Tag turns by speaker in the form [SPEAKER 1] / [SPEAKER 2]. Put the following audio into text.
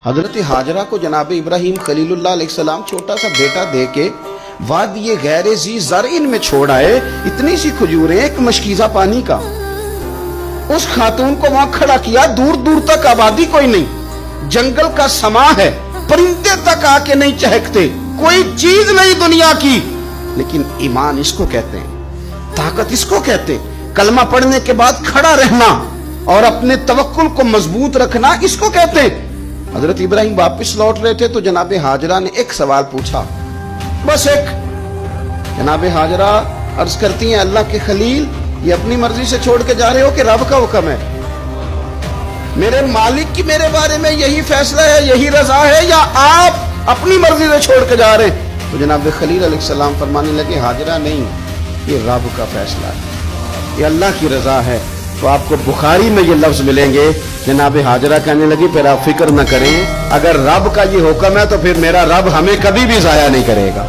[SPEAKER 1] حضرت हाजरा को जनाब इब्राहिम खलीलुल्लाह अलैहिस्सलाम छोटा सा बेटा दे के वादिये गैर ज़ी ज़रइन में छोड़ आए। इतनी सी खजूरें, एक मशकीज़ा पानी का। उस खातून को वहां खड़ा किया, दूर दूर तक आबादी कोई नहीं, जंगल का समा है, परिंदे तक आके नहीं चहकते, कोई चीज नहीं दुनिया की। लेकिन ईमान इसको कहते हैं, ताकत इसको कहते हैं, कलमा पढ़ने के बाद खड़ा रहना और अपने तवक्कुल को मजबूत रखना इसको कहते हैं। हजरत इब्राहिम वापस लौट रहे थे तो जनाब हाजरा ने एक सवाल पूछा, बस एक। जनाब हाजरा अर्ज करती हैं, अल्लाह के खलील, ये अपनी मर्जी से छोड़ के जा रहे हो कि रब का हुक्म है? मेरे मालिक की मेरे बारे में यही फैसला है, यही रजा है, या आप अपनी मर्जी से छोड़ के जा रहे हैं? तो जनाब खलील अलैहिस्सलाम फरमाने लगे, हाजरा नहीं, ये रब का फैसला है, ये अल्लाह की रजा है। तो आपको बुखारी में ये लफ्ज मिलेंगे। जनाब हाजरा कहने लगी, फिर आप फिक्र न करें, अगर रब का ये हुक्म है तो फिर मेरा रब हमें कभी भी जाया नहीं करेगा।